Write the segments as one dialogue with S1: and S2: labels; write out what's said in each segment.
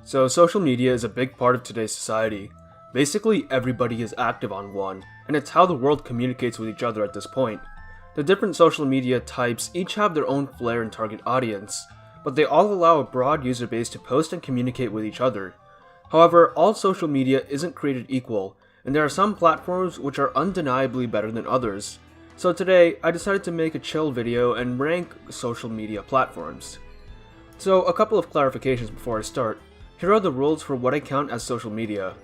S1: So social media is a big part of today's society. Basically everybody is active on one, and it's how the world communicates with each other at this point. The different social media types each have their own flair and target audience, but they all allow a broad user base to post and communicate with each other. However, all social media isn't created equal, and there are some platforms which are undeniably better than others. So today, I decided to make a chill video and rank social media platforms. So a couple of clarifications before I start. Here are the rules for what I count as social media.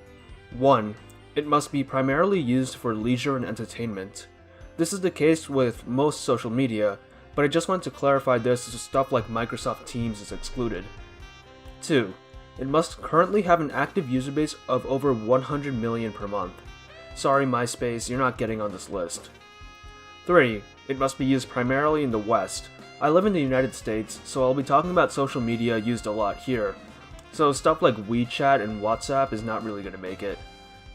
S1: 1. It must be primarily used for leisure and entertainment. This is the case with most social media, but I just want to clarify this so stuff like Microsoft Teams is excluded. 2. It must currently have an active user base of over 100 million per month. Sorry MySpace, you're not getting on this list. 3. It must be used primarily in the West. I live in the United States, so I'll be talking about social media used a lot here. So stuff like WeChat and WhatsApp is not really going to make it.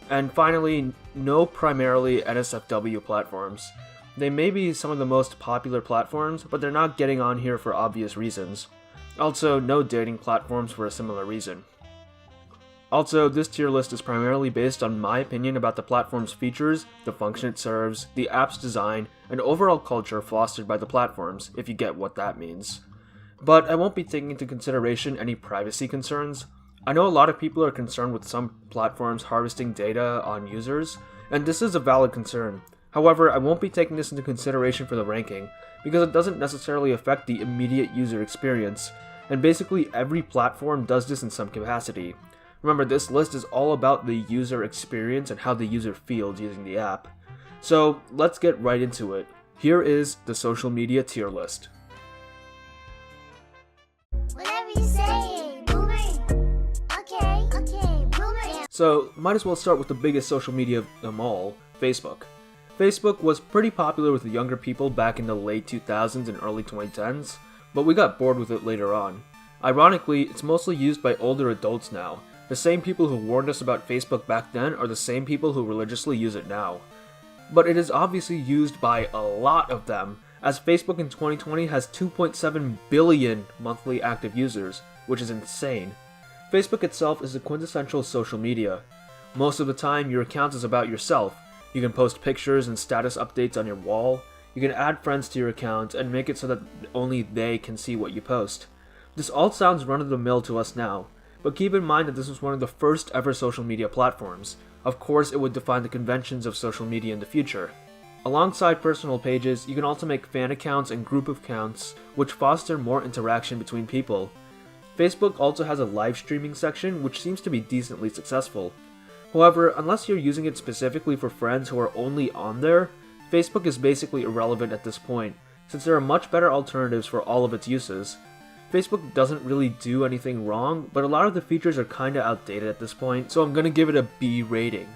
S1: And finally, no primarily NSFW platforms. They may be some of the most popular platforms, but they're not getting on here for obvious reasons. Also, no dating platforms for a similar reason. Also, this tier list is primarily based on my opinion about the platform's features, the function it serves, the app's design, and overall culture fostered by the platforms, if you get what that means. But I won't be taking into consideration any privacy concerns. I know a lot of people are concerned with some platforms harvesting data on users, and this is a valid concern. However, I won't be taking this into consideration for the ranking, because it doesn't necessarily affect the immediate user experience, and basically every platform does this in some capacity. Remember, this list is all about the user experience and how the user feels using the app. So let's get right into it. Here is the social media tier list.
S2: Whatever you say, boomer. Okay, boomer.
S1: So might as well start with the biggest social media of them all, Facebook. Facebook was pretty popular with the younger people back in the late 2000s and early 2010s, but we got bored with it later on. Ironically, it's mostly used by older adults now. The same people who warned us about Facebook back then are the same people who religiously use it now. But it is obviously used by a lot of them, as Facebook in 2020 has 2.7 billion monthly active users, which is insane. Facebook itself is a quintessential social media. Most of the time, your account is about yourself. You can post pictures and status updates on your wall. You can add friends to your account and make it so that only they can see what you post. This all sounds run-of-the-mill to us now, but keep in mind that this was one of the first ever social media platforms. Of course, it would define the conventions of social media in the future. Alongside personal pages, you can also make fan accounts and group accounts, which foster more interaction between people. Facebook also has a live streaming section, which seems to be decently successful. However, unless you're using it specifically for friends who are only on there, Facebook is basically irrelevant at this point, since there are much better alternatives for all of its uses. Facebook doesn't really do anything wrong, but a lot of the features are kinda outdated at this point, so I'm gonna give it a B rating.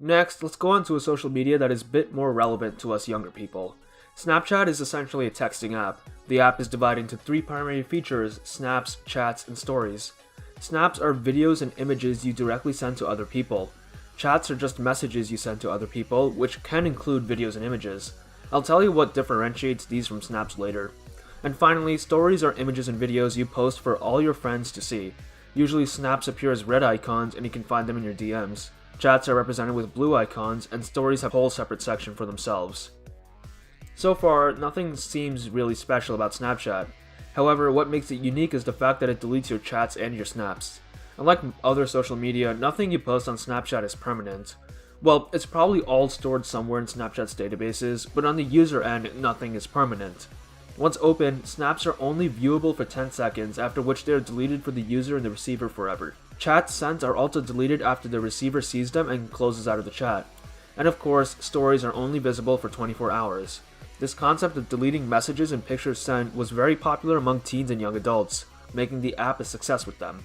S1: Next, let's go on to a social media that is a bit more relevant to us younger people. Snapchat is essentially a texting app. The app is divided into three primary features: snaps, chats, and stories. Snaps are videos and images you directly send to other people. Chats are just messages you send to other people, which can include videos and images. I'll tell you what differentiates these from snaps later. And finally, stories are images and videos you post for all your friends to see. Usually snaps appear as red icons and you can find them in your DMs. Chats are represented with blue icons, and stories have a whole separate section for themselves. So far, nothing seems really special about Snapchat. However, what makes it unique is the fact that it deletes your chats and your snaps. Unlike other social media, nothing you post on Snapchat is permanent. Well, it's probably all stored somewhere in Snapchat's databases, but on the user end, nothing is permanent. Once open, snaps are only viewable for 10 seconds, after which they are deleted for the user and the receiver forever. Chats sent are also deleted after the receiver sees them and closes out of the chat. And of course, stories are only visible for 24 hours. This concept of deleting messages and pictures sent was very popular among teens and young adults, making the app a success with them.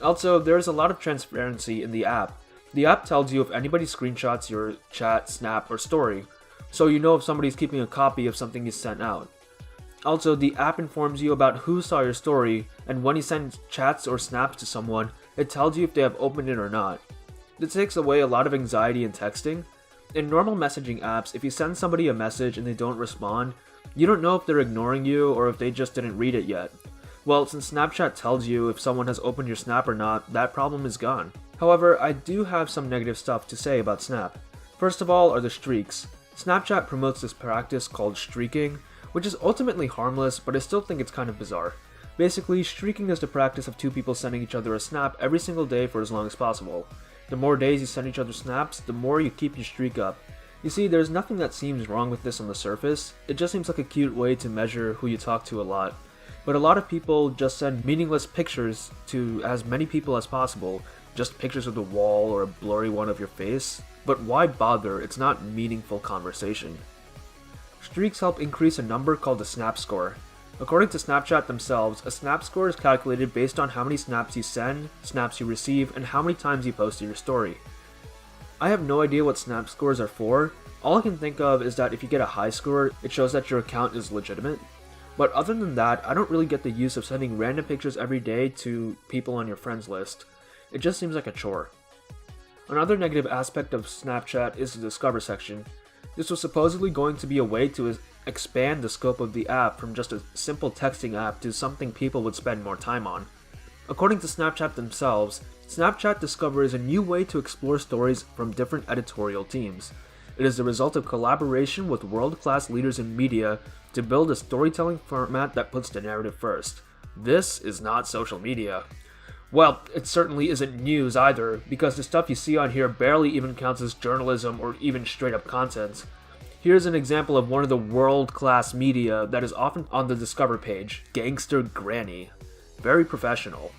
S1: Also, there is a lot of transparency in the app. The app tells you if anybody screenshots your chat, snap, or story, so you know if somebody's keeping a copy of something you sent out. Also, the app informs you about who saw your story, and when you send chats or snaps to someone, it tells you if they have opened it or not. This takes away a lot of anxiety in texting. In normal messaging apps, if you send somebody a message and they don't respond, you don't know if they're ignoring you or if they just didn't read it yet. Well, since Snapchat tells you if someone has opened your Snap or not, that problem is gone. However, I do have some negative stuff to say about Snap. First of all are the streaks. Snapchat promotes this practice called streaking, which is ultimately harmless, but I still think it's kind of bizarre. Basically, streaking is the practice of two people sending each other a snap every single day for as long as possible. The more days you send each other snaps, the more you keep your streak up. You see, there's nothing that seems wrong with this on the surface, it just seems like a cute way to measure who you talk to a lot. But a lot of people just send meaningless pictures to as many people as possible, just pictures of the wall or a blurry one of your face. But why bother? It's not meaningful conversation. Streaks help increase a number called the snap score. According to Snapchat themselves, a snap score is calculated based on how many snaps you send, snaps you receive, and how many times you post to your story. I have no idea what snap scores are for. All I can think of is that if you get a high score, it shows that your account is legitimate. But other than that, I don't really get the use of sending random pictures every day to people on your friends list. It just seems like a chore. Another negative aspect of Snapchat is the Discover section. This was supposedly going to be a way to expand the scope of the app from just a simple texting app to something people would spend more time on. According to Snapchat themselves, Snapchat Discover is a new way to explore stories from different editorial teams. It is the result of collaboration with world-class leaders in media to build a storytelling format that puts the narrative first. This is not social media. Well, it certainly isn't news either, because the stuff you see on here barely even counts as journalism or even straight-up content. Here's an example of one of the world-class media that is often on the Discover page, Gangster Granny. Very professional.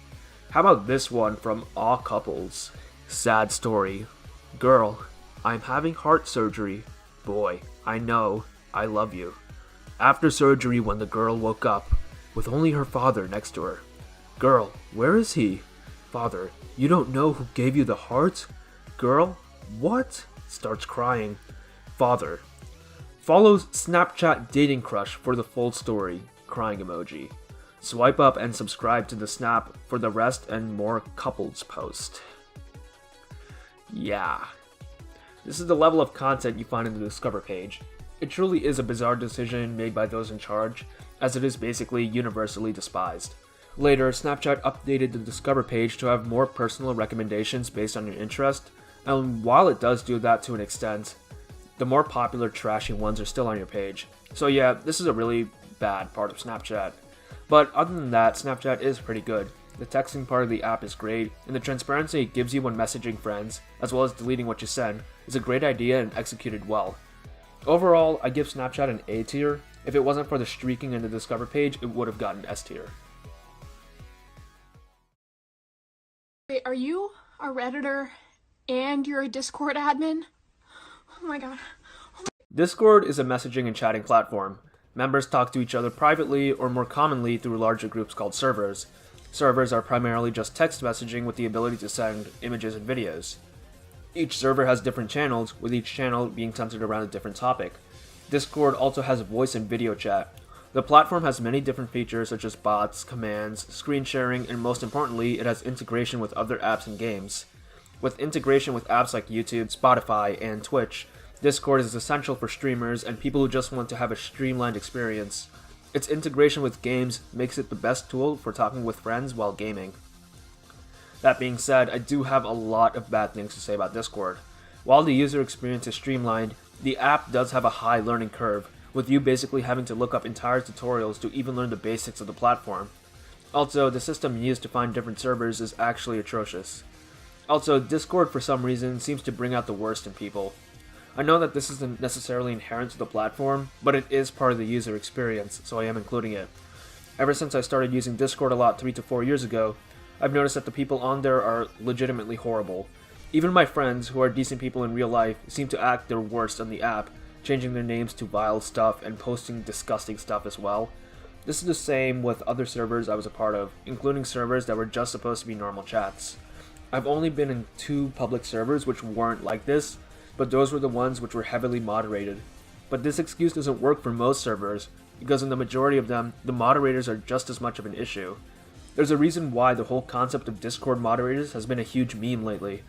S1: How about this one from Aw Couples? Sad story. Girl, I'm having heart surgery. Boy, I know, I love you. After surgery, when the girl woke up, with only her father next to her. Girl, where is he? Father, you don't know who gave you the heart? Girl, what? Starts crying. Father. Follows Snapchat Dating Crush for the full story. Crying emoji. Swipe up and subscribe to the Snap for the rest and more couples post. Yeah. This is the level of content you find in the Discover page. It truly is a bizarre decision made by those in charge, as it is basically universally despised. Later, Snapchat updated the Discover page to have more personal recommendations based on your interest, and while it does do that to an extent, the more popular trashy ones are still on your page. So yeah, this is a really bad part of Snapchat. But other than that, Snapchat is pretty good. The texting part of the app is great, and the transparency it gives you when messaging friends, as well as deleting what you send, is a great idea and executed well. Overall, I give Snapchat an A tier. If it wasn't for the streaking and the Discover page, it would have gotten S tier.
S3: Wait, are you a Redditor and you're a Discord admin? Oh my god.
S1: Discord is a messaging and chatting platform. Members talk to each other privately or more commonly through larger groups called servers. Servers are primarily just text messaging with the ability to send images and videos. Each server has different channels, with each channel being centered around a different topic. Discord also has voice and video chat. The platform has many different features such as bots, commands, screen sharing, and most importantly, it has integration with other apps and games. With integration with apps like YouTube, Spotify, and Twitch, Discord is essential for streamers and people who just want to have a streamlined experience. Its integration with games makes it the best tool for talking with friends while gaming. That being said, I do have a lot of bad things to say about Discord. While the user experience is streamlined, the app does have a high learning curve, with you basically having to look up entire tutorials to even learn the basics of the platform. Also, the system used to find different servers is actually atrocious. Also, Discord for some reason seems to bring out the worst in people. I know that this isn't necessarily inherent to the platform, but it is part of the user experience, so I am including it. Ever since I started using Discord a lot 3 to 4 years ago, I've noticed that the people on there are legitimately horrible. Even my friends, who are decent people in real life, seem to act their worst on the app, changing their names to vile stuff and posting disgusting stuff as well. This is the same with other servers I was a part of, including servers that were just supposed to be normal chats. I've only been in 2 public servers which weren't like this, but those were the ones which were heavily moderated. But this excuse doesn't work for most servers, because in the majority of them, the moderators are just as much of an issue. There's a reason why the whole concept of Discord moderators has been a huge meme lately.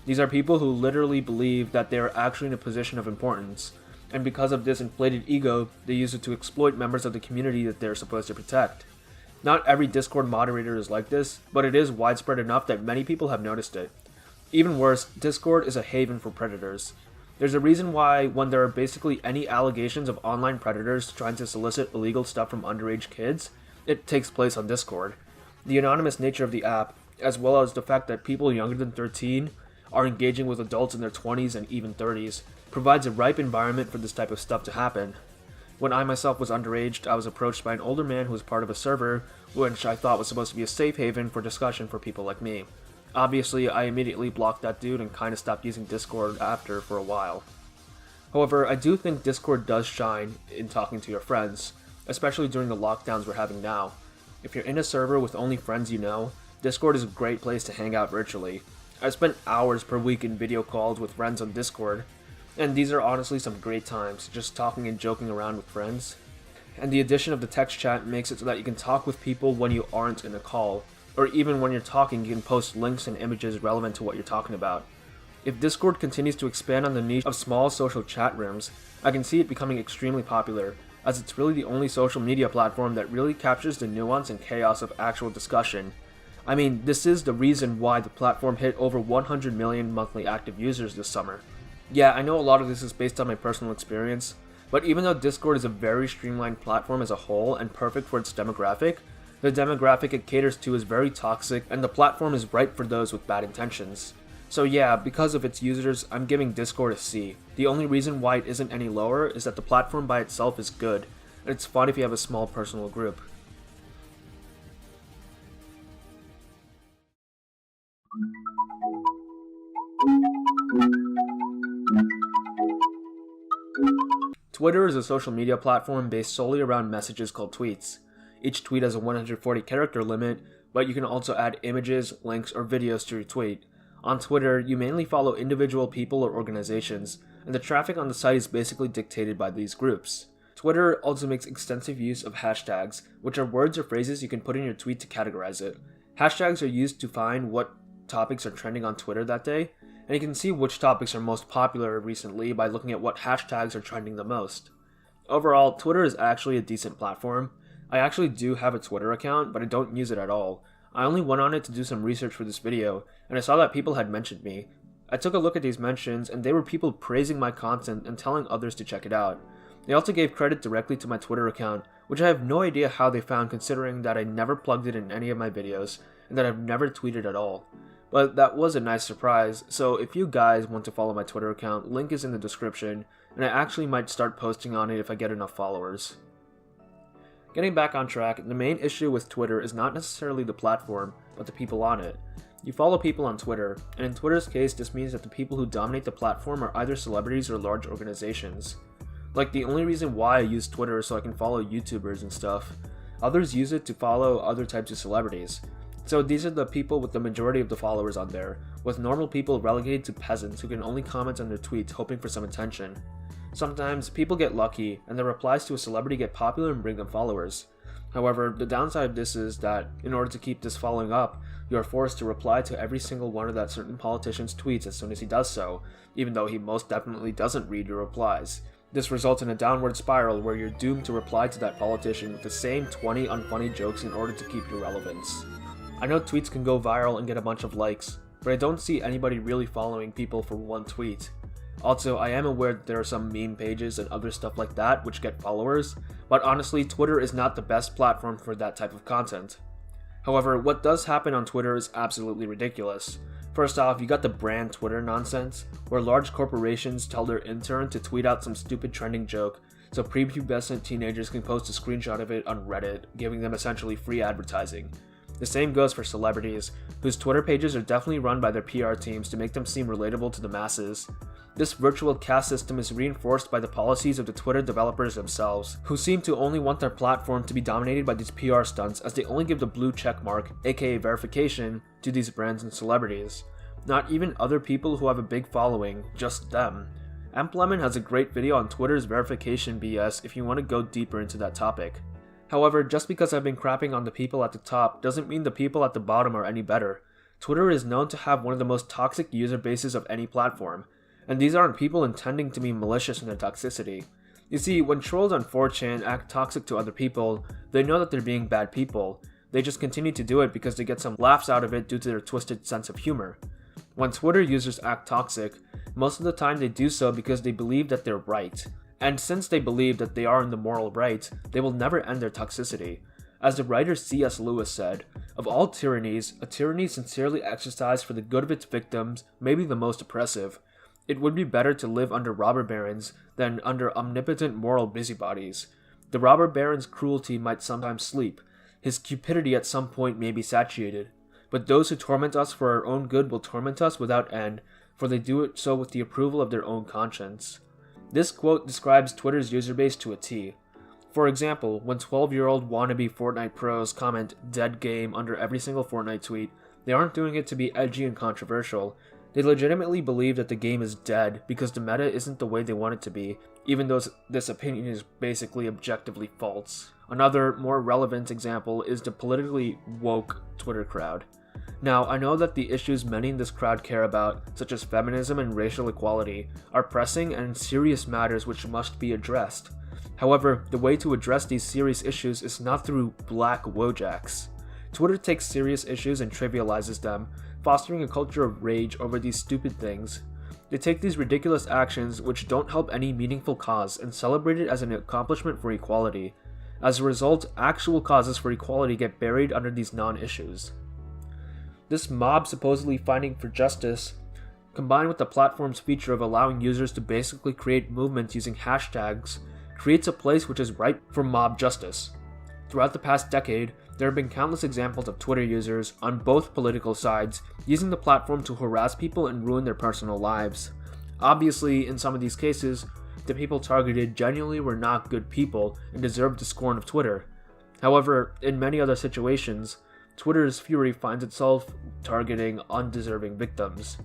S1: These are people who literally believe that they are actually in a position of importance, and because of this inflated ego, they use it to exploit members of the community that they're supposed to protect. Not every Discord moderator is like this, but it is widespread enough that many people have noticed it. Even worse, Discord is a haven for predators. There's a reason why when there are basically any allegations of online predators trying to solicit illegal stuff from underage kids, it takes place on Discord. The anonymous nature of the app, as well as the fact that people younger than 13 are engaging with adults in their 20s and even 30s, provides a ripe environment for this type of stuff to happen. When I myself was underage, I was approached by an older man who was part of a server, which I thought was supposed to be a safe haven for discussion for people like me. Obviously, I immediately blocked that dude and kinda stopped using Discord after for a while. However, I do think Discord does shine in talking to your friends, especially during the lockdowns we're having now. If you're in a server with only friends you know, Discord is a great place to hang out virtually. I spent hours per week in video calls with friends on Discord, and these are honestly some great times, just talking and joking around with friends. And the addition of the text chat makes it so that you can talk with people when you aren't in a call, or even when you're talking you can post links and images relevant to what you're talking about. If Discord continues to expand on the niche of small social chat rooms, I can see it becoming extremely popular, as it's really the only social media platform that really captures the nuance and chaos of actual discussion. I mean, this is the reason why the platform hit over 100 million monthly active users this summer. Yeah, I know a lot of this is based on my personal experience, but even though Discord is a very streamlined platform as a whole and perfect for its demographic, the demographic it caters to is very toxic and the platform is ripe for those with bad intentions. So yeah, because of its users, I'm giving Discord a C. The only reason why it isn't any lower is that the platform by itself is good, and it's fun if you have a small personal group. Twitter is a social media platform based solely around messages called tweets. Each tweet has a 140 character limit, but you can also add images, links, or videos to your tweet. On Twitter, you mainly follow individual people or organizations, and the traffic on the site is basically dictated by these groups. Twitter also makes extensive use of hashtags, which are words or phrases you can put in your tweet to categorize it. Hashtags are used to find what topics are trending on Twitter that day, and you can see which topics are most popular recently by looking at what hashtags are trending the most. Overall, Twitter is actually a decent platform. I actually do have a Twitter account, but I don't use it at all. I only went on it to do some research for this video, and I saw that people had mentioned me. I took a look at these mentions, and they were people praising my content and telling others to check it out. They also gave credit directly to my Twitter account, which I have no idea how they found considering that I never plugged it in any of my videos, and that I've never tweeted at all. But that was a nice surprise, so if you guys want to follow my Twitter account, link is in the description, and I actually might start posting on it if I get enough followers. Getting back on track, the main issue with Twitter is not necessarily the platform, but the people on it. You follow people on Twitter, and in Twitter's case this means that the people who dominate the platform are either celebrities or large organizations. Like, the only reason why I use Twitter is so I can follow YouTubers and stuff. Others use it to follow other types of celebrities. So these are the people with the majority of the followers on there, with normal people relegated to peasants who can only comment on their tweets hoping for some attention. Sometimes, people get lucky, and the replies to a celebrity get popular and bring them followers. However, the downside of this is that, in order to keep this following up, you are forced to reply to every single one of that certain politician's tweets as soon as he does so, even though he most definitely doesn't read your replies. This results in a downward spiral where you're doomed to reply to that politician with the same 20 unfunny jokes in order to keep your relevance. I know tweets can go viral and get a bunch of likes, but I don't see anybody really following people for one tweet. Also, I am aware that there are some meme pages and other stuff like that which get followers, but honestly, Twitter is not the best platform for that type of content. However, what does happen on Twitter is absolutely ridiculous. First off, you got the brand Twitter nonsense, where large corporations tell their intern to tweet out some stupid trending joke, so prepubescent teenagers can post a screenshot of it on Reddit, giving them essentially free advertising. The same goes for celebrities, whose Twitter pages are definitely run by their PR teams to make them seem relatable to the masses. This virtual caste system is reinforced by the policies of the Twitter developers themselves, who seem to only want their platform to be dominated by these PR stunts as they only give the blue checkmark, aka verification, to these brands and celebrities. Not even other people who have a big following, just them. Lemon has a great video on Twitter's verification BS if you want to go deeper into that topic. However, just because I've been crapping on the people at the top doesn't mean the people at the bottom are any better. Twitter is known to have one of the most toxic user bases of any platform, and these aren't people intending to be malicious in their toxicity. You see, when trolls on 4chan act toxic to other people, they know that they're being bad people. They just continue to do it because they get some laughs out of it due to their twisted sense of humor. When Twitter users act toxic, most of the time they do so because they believe that they're right. And since they believe that they are in the moral right, they will never end their toxicity. As the writer C.S. Lewis said, "Of all tyrannies, a tyranny sincerely exercised for the good of its victims may be the most oppressive. It would be better to live under robber barons than under omnipotent moral busybodies. The robber baron's cruelty might sometimes sleep. His cupidity at some point may be satiated. But those who torment us for our own good will torment us without end, for they do it so with the approval of their own conscience." This quote describes Twitter's user base to a T. For example, when 12-year-old wannabe Fortnite pros comment "dead game" under every single Fortnite tweet, they aren't doing it to be edgy and controversial. They legitimately believe that the game is dead because the meta isn't the way they want it to be, even though this opinion is basically objectively false. Another, more relevant example is the politically woke Twitter crowd. Now, I know that the issues many in this crowd care about, such as feminism and racial equality, are pressing and serious matters which must be addressed. However, the way to address these serious issues is not through black wojaks. Twitter takes serious issues and trivializes them, fostering a culture of rage over these stupid things. They take these ridiculous actions which don't help any meaningful cause and celebrate it as an accomplishment for equality. As a result, actual causes for equality get buried under these non-issues. This mob supposedly fighting for justice, combined with the platform's feature of allowing users to basically create movements using hashtags, creates a place which is ripe for mob justice. Throughout the past decade, there have been countless examples of Twitter users on both political sides using the platform to harass people and ruin their personal lives. Obviously, in some of these cases, the people targeted genuinely were not good people and deserved the scorn of Twitter. However, in many other situations, Twitter's fury finds itself targeting undeserving victims.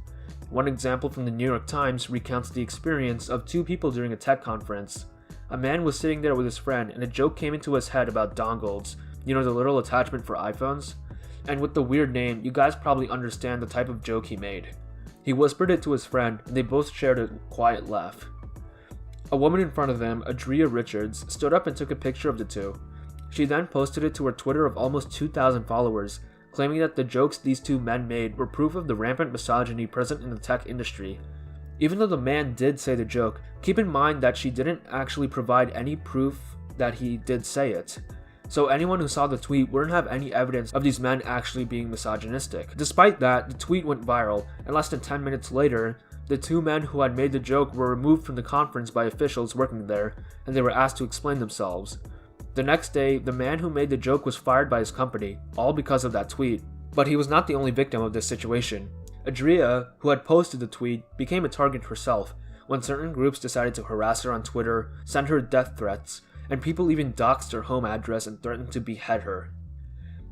S1: One example from the New York Times recounts the experience of two people during a tech conference. A man was sitting there with his friend and a joke came into his head about dongles, you know, the little attachment for iPhones? And with the weird name, you guys probably understand the type of joke he made. He whispered it to his friend and they both shared a quiet laugh. A woman in front of them, Adria Richards, stood up and took a picture of the two. She then posted it to her Twitter of almost 2,000 followers, claiming that the jokes these two men made were proof of the rampant misogyny present in the tech industry. Even though the man did say the joke, keep in mind that she didn't actually provide any proof that he did say it. So anyone who saw the tweet wouldn't have any evidence of these men actually being misogynistic. Despite that, the tweet went viral, and less than 10 minutes later, the two men who had made the joke were removed from the conference by officials working there, and they were asked to explain themselves. The next day, the man who made the joke was fired by his company, all because of that tweet. But he was not the only victim of this situation. Adria, who had posted the tweet, became a target herself when certain groups decided to harass her on Twitter, send her death threats, and people even doxed her home address and threatened to behead her.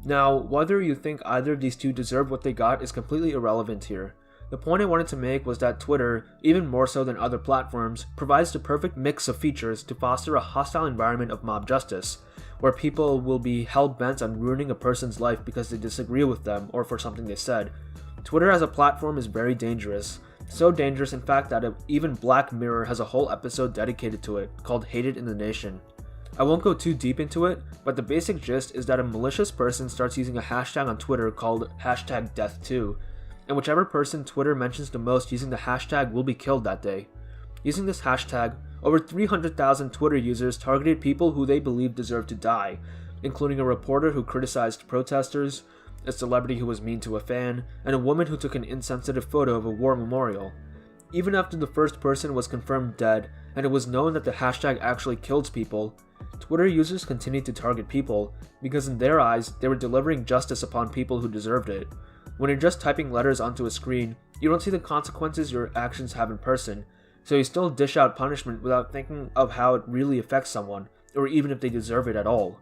S1: Now, whether you think either of these two deserved what they got is completely irrelevant here. The point I wanted to make was that Twitter, even more so than other platforms, provides the perfect mix of features to foster a hostile environment of mob justice, where people will be hell-bent on ruining a person's life because they disagree with them or for something they said. Twitter as a platform is very dangerous. So dangerous in fact that even Black Mirror has a whole episode dedicated to it, called Hated in the Nation. I won't go too deep into it, but the basic gist is that a malicious person starts using a hashtag on Twitter called #death2, and whichever person Twitter mentions the most using the hashtag will be killed that day. Using this hashtag, over 300,000 Twitter users targeted people who they believed deserved to die, including a reporter who criticized protesters, a celebrity who was mean to a fan, and a woman who took an insensitive photo of a war memorial. Even after the first person was confirmed dead, and it was known that the hashtag actually kills people, Twitter users continued to target people, because in their eyes, they were delivering justice upon people who deserved it. When you're just typing letters onto a screen, you don't see the consequences your actions have in person, so you still dish out punishment without thinking of how it really affects someone, or even if they deserve it at all.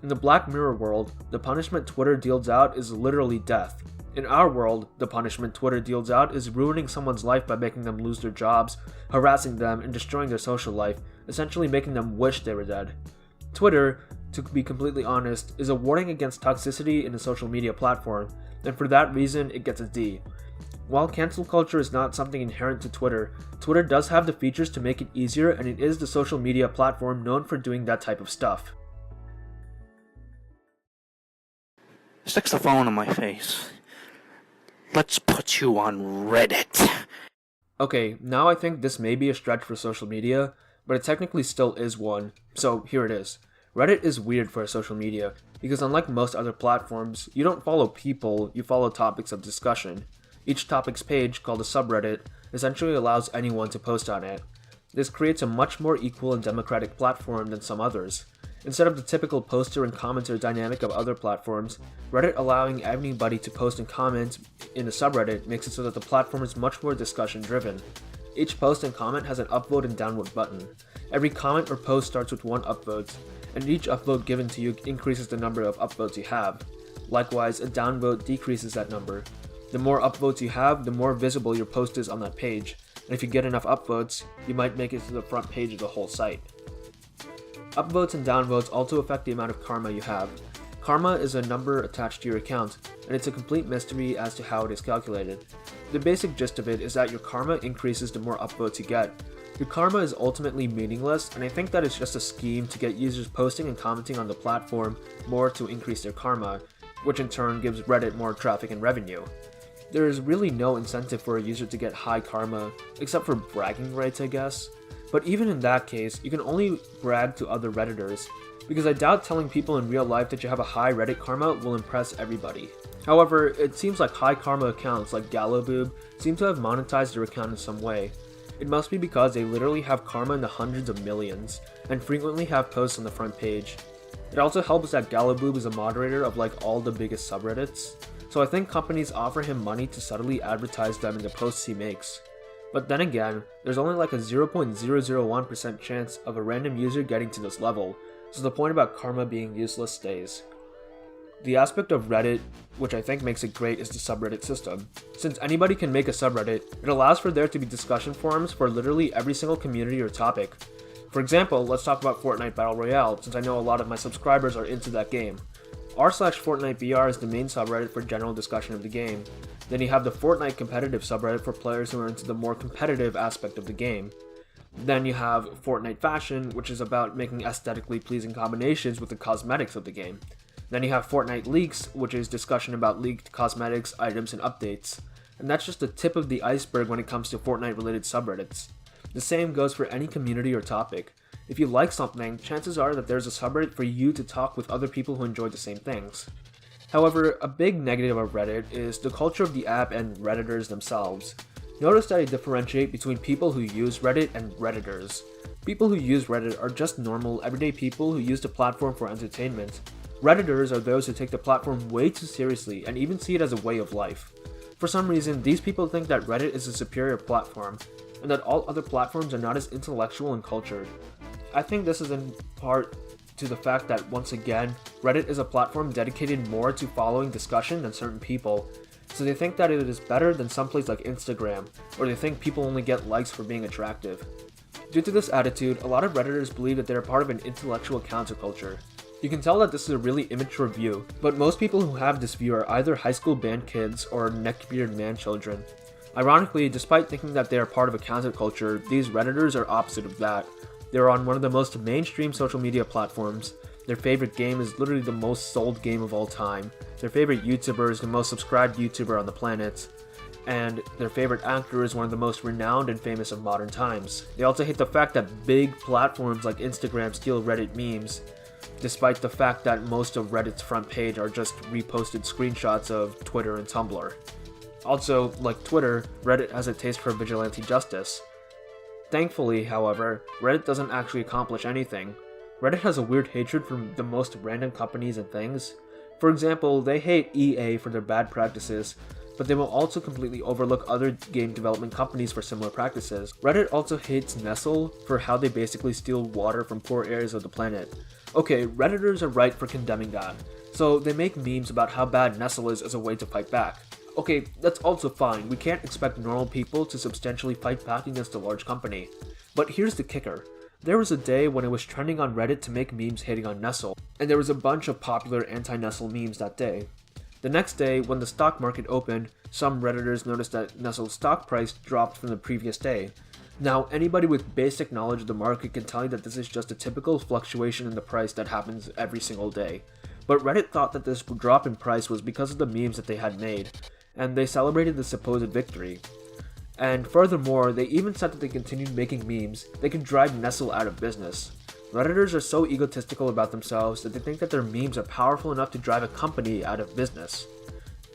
S1: In the Black Mirror world, the punishment Twitter deals out is literally death. In our world, the punishment Twitter deals out is ruining someone's life by making them lose their jobs, harassing them, and destroying their social life, essentially making them wish they were dead. Twitter, to be completely honest, is a warning against toxicity in a social media platform, and for that reason, it gets a D. While cancel culture is not something inherent to Twitter, Twitter does have the features to make it easier, and it is the social media platform known for doing that type of stuff.
S4: Sticks the phone in my face. Let's put you on Reddit.
S1: Okay, now I think this may be a stretch for social media, but it technically still is one, so here it is. Reddit is weird for social media, because unlike most other platforms, you don't follow people, you follow topics of discussion. Each topic's page, called a subreddit, essentially allows anyone to post on it. This creates a much more equal and democratic platform than some others. Instead of the typical poster and commenter dynamic of other platforms, Reddit allowing anybody to post and comment in a subreddit makes it so that the platform is much more discussion driven. Each post and comment has an upvote and downvote button. Every comment or post starts with one upvote, and each upvote given to you increases the number of upvotes you have. Likewise, a downvote decreases that number. The more upvotes you have, the more visible your post is on that page, and if you get enough upvotes, you might make it to the front page of the whole site. Upvotes and downvotes also affect the amount of karma you have. Karma is a number attached to your account, and it's a complete mystery as to how it is calculated. The basic gist of it is that your karma increases the more upvotes you get. Your karma is ultimately meaningless, and I think that it's just a scheme to get users posting and commenting on the platform more to increase their karma, which in turn gives Reddit more traffic and revenue. There is really no incentive for a user to get high karma, except for bragging rights, I guess. But even in that case, you can only brag to other Redditors, because I doubt telling people in real life that you have a high Reddit karma will impress everybody. However, it seems like high karma accounts like Galloboob seem to have monetized their account in some way. It must be because they literally have karma in the hundreds of millions, and frequently have posts on the front page. It also helps that Galloboob is a moderator of like all the biggest subreddits, so I think companies offer him money to subtly advertise them in the posts he makes. But then again, there's only like a 0.001% chance of a random user getting to this level, so the point about karma being useless stays. The aspect of Reddit, which I think makes it great, is the subreddit system. Since anybody can make a subreddit, it allows for there to be discussion forums for literally every single community or topic. For example, let's talk about Fortnite Battle Royale, since I know a lot of my subscribers are into that game. r/FortniteBR is the main subreddit for general discussion of the game. Then you have the Fortnite competitive subreddit for players who are into the more competitive aspect of the game. Then you have Fortnite Fashion, which is about making aesthetically pleasing combinations with the cosmetics of the game. Then you have Fortnite Leaks, which is discussion about leaked cosmetics, items, and updates. And that's just the tip of the iceberg when it comes to Fortnite related subreddits. The same goes for any community or topic. If you like something, chances are that there's a subreddit for you to talk with other people who enjoy the same things. However, a big negative of Reddit is the culture of the app and Redditors themselves. Notice that I differentiate between people who use Reddit and Redditors. People who use Reddit are just normal, everyday people who use the platform for entertainment. Redditors are those who take the platform way too seriously and even see it as a way of life. For some reason, these people think that Reddit is a superior platform, and that all other platforms are not as intellectual and cultured. I think this is in part to the fact that, once again, Reddit is a platform dedicated more to following discussion than certain people, so they think that it is better than someplace like Instagram, or they think people only get likes for being attractive. Due to this attitude, a lot of Redditors believe that they are part of an intellectual counterculture. You can tell that this is a really immature view, but most people who have this view are either high school band kids or neckbeard man children. Ironically, despite thinking that they are part of a counterculture, these Redditors are opposite of that. They are on one of the most mainstream social media platforms. Their favorite game is literally the most sold game of all time. Their favorite YouTuber is the most subscribed YouTuber on the planet. And their favorite actor is one of the most renowned and famous of modern times. They also hate the fact that big platforms like Instagram steal Reddit memes, despite the fact that most of Reddit's front page are just reposted screenshots of Twitter and Tumblr. Also, like Twitter, Reddit has a taste for vigilante justice. Thankfully, however, Reddit doesn't actually accomplish anything. Reddit has a weird hatred for the most random companies and things. For example, they hate EA for their bad practices, but they will also completely overlook other game development companies for similar practices. Reddit also hates Nestle for how they basically steal water from poor areas of the planet. Okay, Redditors are right for condemning that, so they make memes about how bad Nestle is as a way to fight back. Okay, that's also fine, we can't expect normal people to substantially fight back against a large company. But here's the kicker. There was a day when it was trending on Reddit to make memes hating on Nestle, and there was a bunch of popular anti-Nestle memes that day. The next day, when the stock market opened, some Redditors noticed that Nestle's stock price dropped from the previous day. Now, anybody with basic knowledge of the market can tell you that this is just a typical fluctuation in the price that happens every single day. But Reddit thought that this drop in price was because of the memes that they had made, and they celebrated the supposed victory. And furthermore, they even said that they continued making memes, they could drive Nestle out of business. Redditors are so egotistical about themselves that they think that their memes are powerful enough to drive a company out of business.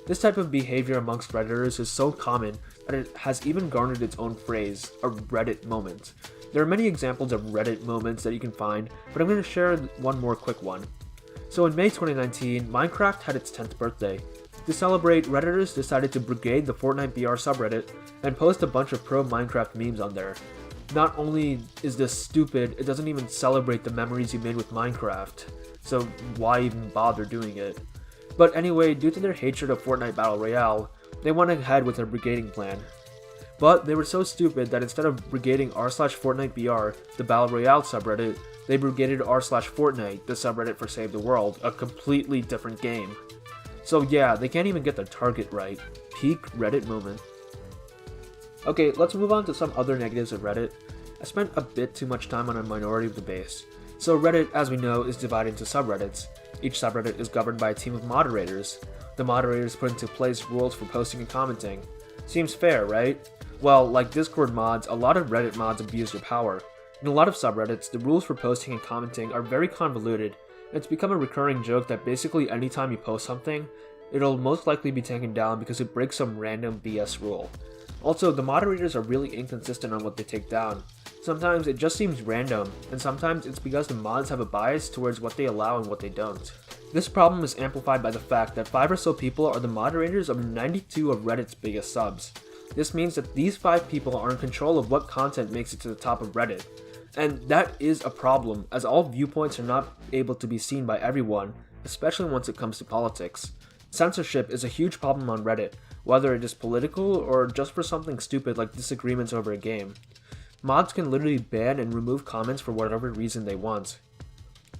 S1: This type of behavior amongst Redditors is so common that it has even garnered its own phrase, a Reddit moment. There are many examples of Reddit moments that you can find, but I'm going to share one more quick one. So in May 2019, Minecraft had its 10th birthday. To celebrate, Redditors decided to brigade the Fortnite BR subreddit and post a bunch of pro Minecraft memes on there. Not only is this stupid, it doesn't even celebrate the memories you made with Minecraft, so why even bother doing it? But anyway, due to their hatred of Fortnite Battle Royale, they went ahead with their brigading plan. But they were so stupid that instead of brigading r/FortniteBR, the Battle Royale subreddit, they brigaded r/Fortnite, the subreddit for Save the World, a completely different game. So yeah, they can't even get their target right. Peak Reddit moment. Okay, let's move on to some other negatives of Reddit. I spent a bit too much time on a minority of the base. So Reddit, as we know, is divided into subreddits. Each subreddit is governed by a team of moderators. The moderators put into place rules for posting and commenting. Seems fair, right? Well, like Discord mods, a lot of Reddit mods abuse their power. In a lot of subreddits, the rules for posting and commenting are very convoluted, and it's become a recurring joke that basically anytime you post something, it'll most likely be taken down because it breaks some random BS rule. Also, the moderators are really inconsistent on what they take down. Sometimes it just seems random, and sometimes it's because the mods have a bias towards what they allow and what they don't. This problem is amplified by the fact that 5 or so people are the moderators of 92 of Reddit's biggest subs. This means that these 5 people are in control of what content makes it to the top of Reddit. And that is a problem, as all viewpoints are not able to be seen by everyone, especially once it comes to politics. Censorship is a huge problem on Reddit, whether it is political or just for something stupid like disagreements over a game. Mods can literally ban and remove comments for whatever reason they want.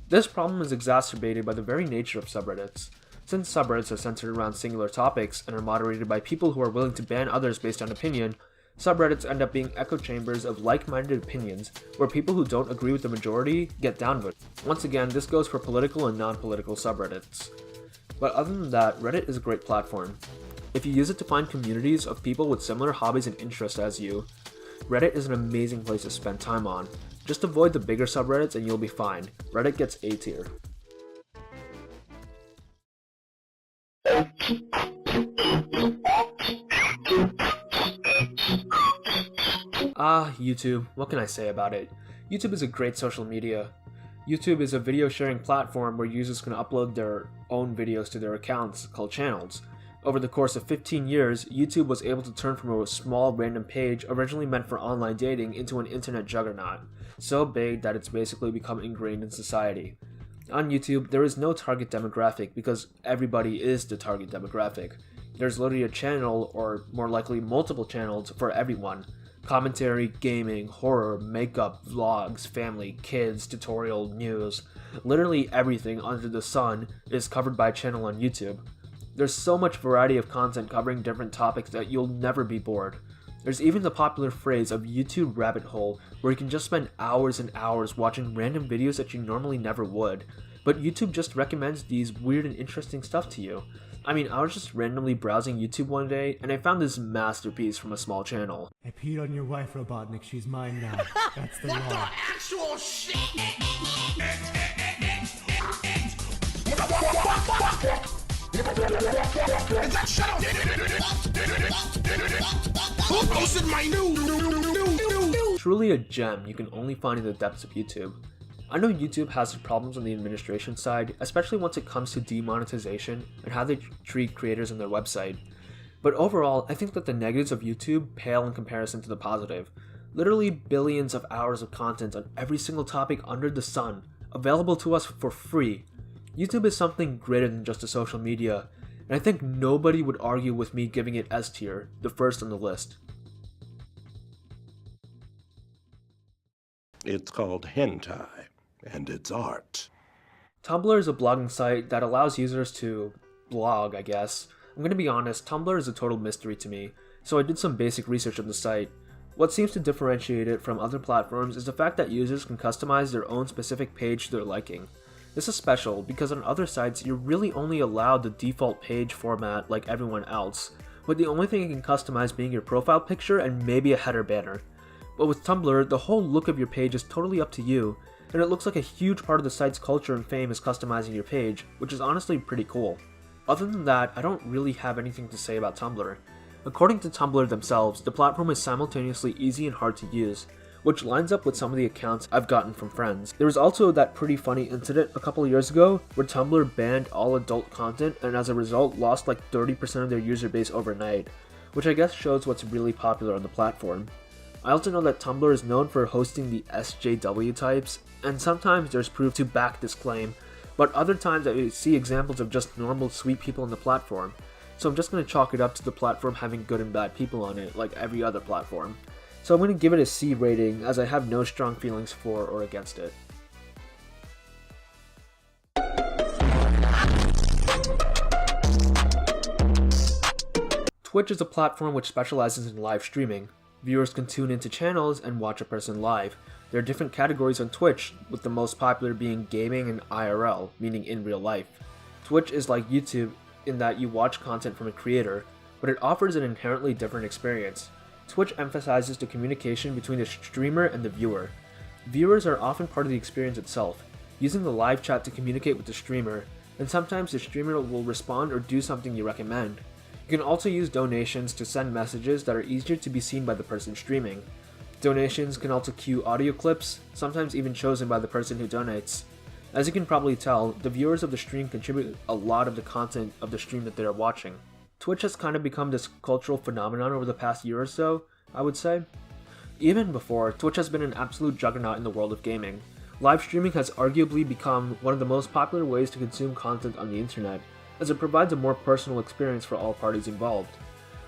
S1: This problem is exacerbated by the very nature of subreddits. Since subreddits are centered around singular topics and are moderated by people who are willing to ban others based on opinion, subreddits end up being echo chambers of like-minded opinions where people who don't agree with the majority get downvoted. Once again, this goes for political and non-political subreddits. But other than that, Reddit is a great platform. If you use it to find communities of people with similar hobbies and interests as you, Reddit is an amazing place to spend time on. Just avoid the bigger subreddits and you'll be fine. Reddit gets A tier. YouTube. What can I say about it? YouTube is a great social media. YouTube is a video sharing platform where users can upload their own videos to their accounts called channels. Over the course of 15 years, YouTube was able to turn from a small random page originally meant for online dating into an internet juggernaut, so big that it's basically become ingrained in society. On YouTube, there is no target demographic because everybody is the target demographic. There's literally a channel, or more likely multiple channels, for everyone. Commentary, gaming, horror, makeup, vlogs, family, kids, tutorial, news. Literally everything under the sun is covered by a channel on YouTube. There's so much variety of content covering different topics that you'll never be bored. There's even the popular phrase of YouTube rabbit hole, where you can just spend hours and hours watching random videos that you normally never would, but YouTube just recommends these weird and interesting stuff to you. I mean, I was just randomly browsing YouTube one day, and I found this masterpiece from a small channel.
S5: I peed on your wife, Robotnik. She's mine now. That's the law.
S6: Actual shit! Who posted my new?
S1: Truly a gem you can only find in the depths of YouTube. I know YouTube has problems on the administration side, especially once it comes to demonetization and how they treat creators on their website. But overall, I think that the negatives of YouTube pale in comparison to the positive. Literally billions of hours of content on every single topic under the sun, available to us for free. YouTube is something greater than just a social media, and I think nobody would argue with me giving it S tier, the first on the list.
S7: It's called hentai, and it's art.
S1: Tumblr is a blogging site that allows users to blog, I guess. I'm gonna be honest, Tumblr is a total mystery to me, so I did some basic research on the site. What seems to differentiate it from other platforms is the fact that users can customize their own specific page to their liking. This is special because on other sites, you're really only allowed the default page format like everyone else, with the only thing you can customize being your profile picture and maybe a header banner. But with Tumblr, the whole look of your page is totally up to you, and it looks like a huge part of the site's culture and fame is customizing your page, which is honestly pretty cool. Other than that, I don't really have anything to say about Tumblr. According to Tumblr themselves, the platform is simultaneously easy and hard to use, which lines up with some of the accounts I've gotten from friends. There was also that pretty funny incident a couple of years ago where Tumblr banned all adult content and as a result lost like 30% of their user base overnight, which I guess shows what's really popular on the platform. I also know that Tumblr is known for hosting the SJW types, and sometimes there's proof to back this claim, but other times I see examples of just normal sweet people on the platform, so I'm just going to chalk it up to the platform having good and bad people on it, like every other platform. So I'm going to give it a C rating, as I have no strong feelings for or against it. Twitch is a platform which specializes in live streaming. Viewers can tune into channels and watch a person live. There are different categories on Twitch, with the most popular being gaming and IRL, meaning in real life. Twitch is like YouTube in that you watch content from a creator, but it offers an inherently different experience. Twitch emphasizes the communication between the streamer and the viewer. Viewers are often part of the experience itself, using the live chat to communicate with the streamer, and sometimes the streamer will respond or do something you recommend. You can also use donations to send messages that are easier to be seen by the person streaming. Donations can also cue audio clips, sometimes even chosen by the person who donates. As you can probably tell, the viewers of the stream contribute a lot of the content of the stream that they are watching. Twitch has kind of become this cultural phenomenon over the past year or so, I would say. Even before, Twitch has been an absolute juggernaut in the world of gaming. Live streaming has arguably become one of the most popular ways to consume content on the internet, as it provides a more personal experience for all parties involved.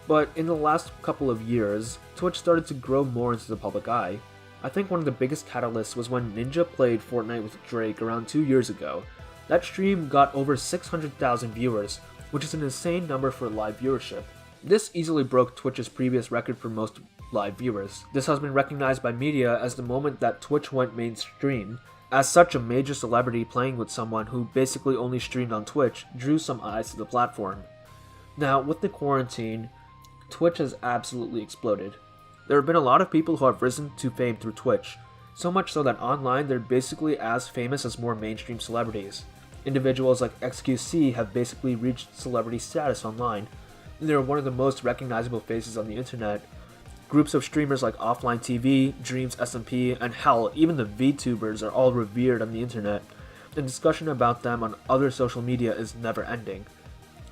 S1: But in the last couple of years, Twitch started to grow more into the public eye. I think one of the biggest catalysts was when Ninja played Fortnite with Drake around 2 years ago. That stream got over 600,000 viewers, which is an insane number for live viewership. This easily broke Twitch's previous record for most live viewers. This has been recognized by media as the moment that Twitch went mainstream. As such, a major celebrity playing with someone who basically only streamed on Twitch drew some eyes to the platform. Now, with the quarantine, Twitch has absolutely exploded. There have been a lot of people who have risen to fame through Twitch, so much so that online they're basically as famous as more mainstream celebrities. Individuals like XQC have basically reached celebrity status online, and they're one of the most recognizable faces on the internet. Groups of streamers like Offline TV, Dreams SMP, and hell, even the VTubers are all revered on the internet, and discussion about them on other social media is never ending.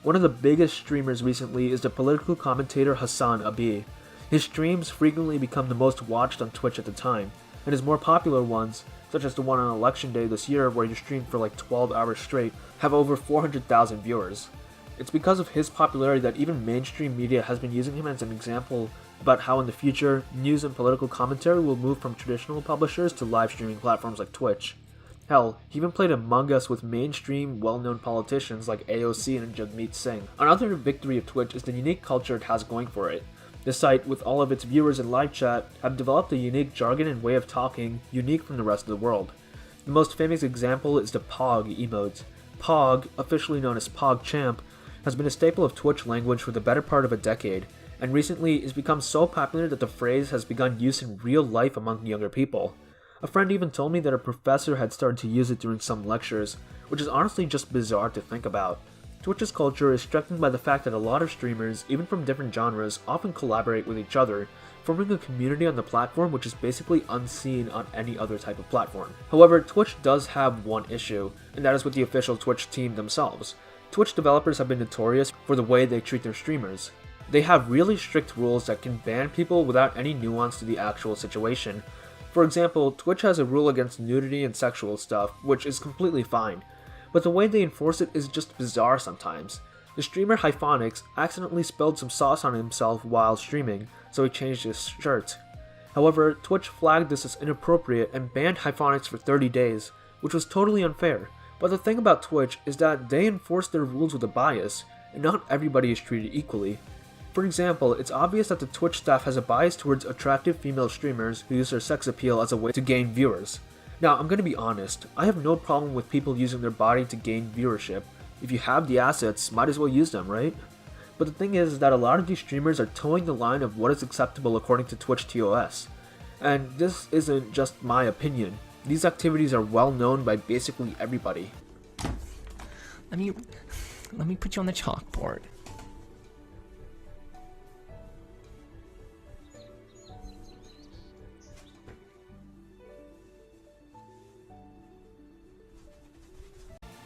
S1: One of the biggest streamers recently is the political commentator Hassan Abi. His streams frequently become the most watched on Twitch at the time, and his more popular ones, such as the one on election day this year where he streamed for like 12 hours straight, have over 400,000 viewers. It's because of his popularity that even mainstream media has been using him as an example about how in the future, news and political commentary will move from traditional publishers to live streaming platforms like Twitch. Hell, he even played Among Us with mainstream, well-known politicians like AOC and Jagmeet Singh. Another victory of Twitch is the unique culture it has going for it. The site, with all of its viewers and live chat, have developed a unique jargon and way of talking unique from the rest of the world. The most famous example is the Pog emote. Pog, officially known as PogChamp, has been a staple of Twitch language for the better part of a decade, and recently has become so popular that the phrase has begun use in real life among younger people. A friend even told me that a professor had started to use it during some lectures, which is honestly just bizarre to think about. Twitch's culture is strengthened by the fact that a lot of streamers, even from different genres, often collaborate with each other, forming a community on the platform which is basically unseen on any other type of platform. However, Twitch does have one issue, and that is with the official Twitch team themselves. Twitch developers have been notorious for the way they treat their streamers. They have really strict rules that can ban people without any nuance to the actual situation. For example, Twitch has a rule against nudity and sexual stuff, which is completely fine, but the way they enforce it is just bizarre sometimes. The streamer Hyphonics accidentally spilled some sauce on himself while streaming, so he changed his shirt. However, Twitch flagged this as inappropriate and banned Hyphonics for 30 days, which was totally unfair. But the thing about Twitch is that they enforce their rules with a bias, and not everybody is treated equally. For example, it's obvious that the Twitch staff has a bias towards attractive female streamers who use their sex appeal as a way to gain viewers. Now, I'm gonna be honest, I have no problem with people using their body to gain viewership. If you have the assets, might as well use them, right? But the thing is that a lot of these streamers are towing the line of what is acceptable according to Twitch TOS. And this isn't just my opinion. These activities are well known by basically everybody.
S8: Let me put you on the chalkboard.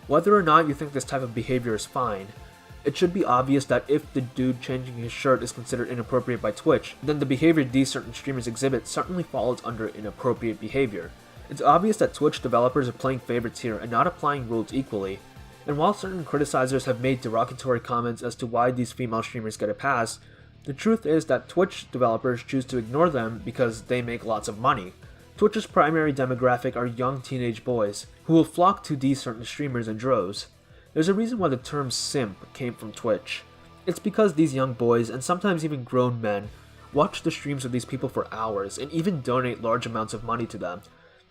S1: Whether or not you think this type of behavior is fine, it should be obvious that if the dude changing his shirt is considered inappropriate by Twitch, then the behavior these certain streamers exhibit certainly falls under inappropriate behavior. It's obvious that Twitch developers are playing favorites here and not applying rules equally. And while certain criticizers have made derogatory comments as to why these female streamers get a pass, the truth is that Twitch developers choose to ignore them because they make lots of money. Twitch's primary demographic are young teenage boys, who will flock to these certain streamers in droves. There's a reason why the term simp came from Twitch. It's because these young boys, and sometimes even grown men, watch the streams of these people for hours and even donate large amounts of money to them.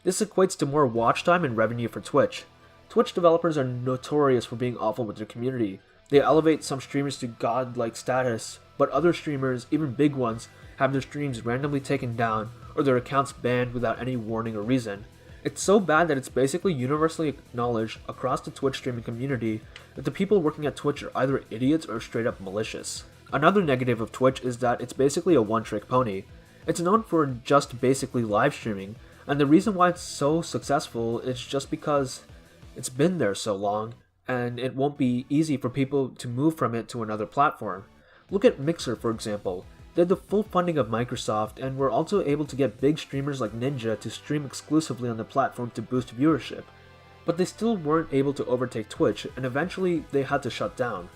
S1: This equates to more watch time and revenue for Twitch. Twitch developers are notorious for being awful with their community. They elevate some streamers to god-like status, but other streamers, even big ones, have their streams randomly taken down or their accounts banned without any warning or reason. It's so bad that it's basically universally acknowledged across the Twitch streaming community that the people working at Twitch are either idiots or straight up malicious. Another negative of Twitch is that it's basically a one-trick pony. It's known for just basically live streaming, and the reason why it's so successful is just because it's been there so long, and it won't be easy for people to move from it to another platform. Look at Mixer, for example. They had the full funding of Microsoft and were also able to get big streamers like Ninja to stream exclusively on the platform to boost viewership. But they still weren't able to overtake Twitch, and eventually they had to shut down.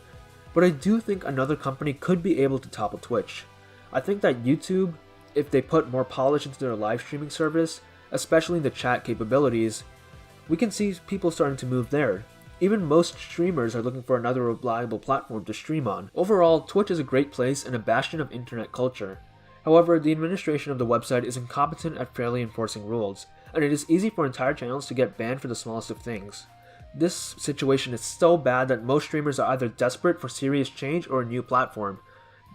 S1: But I do think another company could be able to topple Twitch. I think that YouTube, if they put more polish into their live streaming service, especially in the chat capabilities, we can see people starting to move there. Even most streamers are looking for another reliable platform to stream on. Overall, Twitch is a great place and a bastion of internet culture. However, the administration of the website is incompetent at fairly enforcing rules, and it is easy for entire channels to get banned for the smallest of things. This situation is so bad that most streamers are either desperate for serious change or a new platform.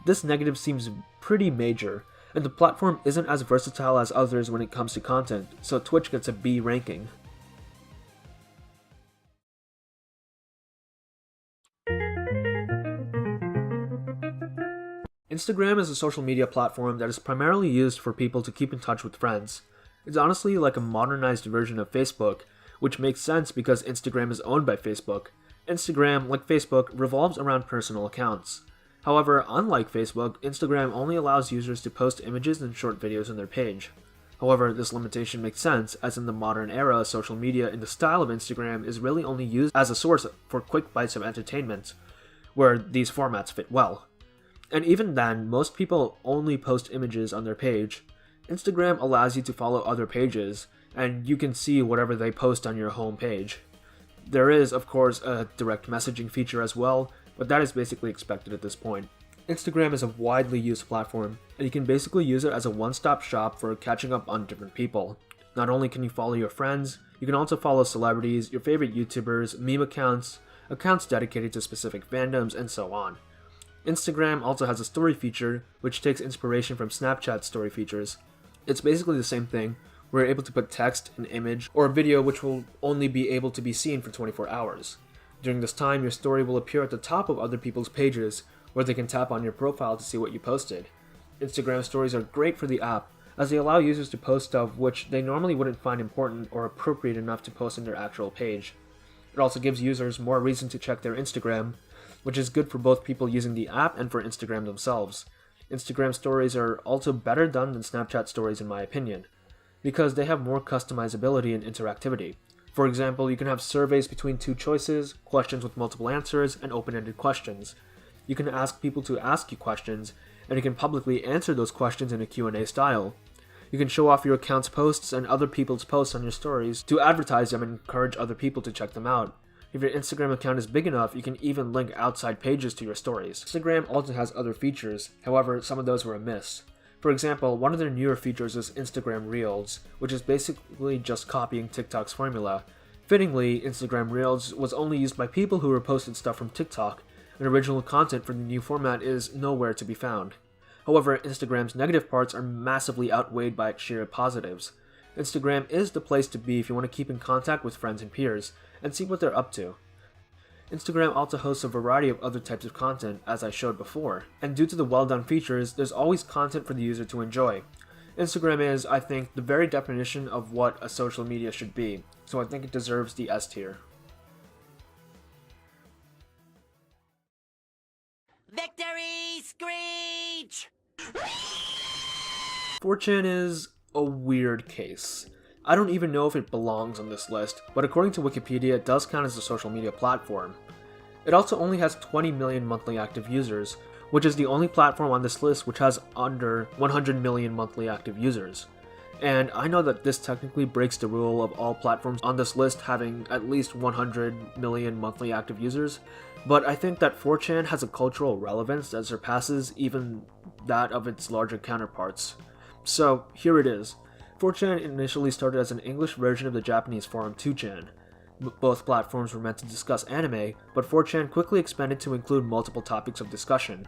S1: This negative seems pretty major, and the platform isn't as versatile as others when it comes to content, so Twitch gets a B ranking. Instagram is a social media platform that is primarily used for people to keep in touch with friends. It's honestly like a modernized version of Facebook, which makes sense because Instagram is owned by Facebook. Instagram, like Facebook, revolves around personal accounts. However, unlike Facebook, Instagram only allows users to post images and short videos on their page. However, this limitation makes sense, as in the modern era, social media in the style of Instagram is really only used as a source for quick bites of entertainment, where these formats fit well. And even then, most people only post images on their page. Instagram allows you to follow other pages, and you can see whatever they post on your home page. There is, of course, a direct messaging feature as well, but that is basically expected at this point. Instagram is a widely used platform, and you can basically use it as a one-stop shop for catching up on different people. Not only can you follow your friends, you can also follow celebrities, your favorite YouTubers, meme accounts, accounts dedicated to specific fandoms, and so on. Instagram also has a story feature, which takes inspiration from Snapchat's story features. It's basically the same thing. We're able to put text, an image, or a video which will only be able to be seen for 24 hours. During this time, your story will appear at the top of other people's pages, where they can tap on your profile to see what you posted. Instagram stories are great for the app, as they allow users to post stuff which they normally wouldn't find important or appropriate enough to post on their actual page. It also gives users more reason to check their Instagram, which is good for both people using the app and for Instagram themselves. Instagram stories are also better done than Snapchat stories in my opinion, because they have more customizability and interactivity. For example, you can have surveys between two choices, questions with multiple answers, and open-ended questions. You can ask people to ask you questions, and you can publicly answer those questions in a Q&A style. You can show off your account's posts and other people's posts on your stories to advertise them and encourage other people to check them out. If your Instagram account is big enough, you can even link outside pages to your stories. Instagram also has other features, however, some of those were a miss. For example, one of their newer features is Instagram Reels, which is basically just copying TikTok's formula. Fittingly, Instagram Reels was only used by people who reposted stuff from TikTok, and original content for the new format is nowhere to be found. However, Instagram's negative parts are massively outweighed by its sheer positives. Instagram is the place to be if you want to keep in contact with friends and peers, and see what they're up to. Instagram also hosts a variety of other types of content, as I showed before, and due to the well-done features, there's always content for the user to enjoy. Instagram is, I think, the very definition of what a social media should be, so I think it deserves the S tier.
S6: Victory screech!
S1: 4chan is a weird case. I don't even know if it belongs on this list, but according to Wikipedia, it does count as a social media platform. It also only has 20 million monthly active users, which is the only platform on this list which has under 100 million monthly active users. And I know that this technically breaks the rule of all platforms on this list having at least 100 million monthly active users, but I think that 4chan has a cultural relevance that surpasses even that of its larger counterparts. So here it is. 4chan initially started as an English version of the Japanese forum 2chan. Both platforms were meant to discuss anime, but 4chan quickly expanded to include multiple topics of discussion.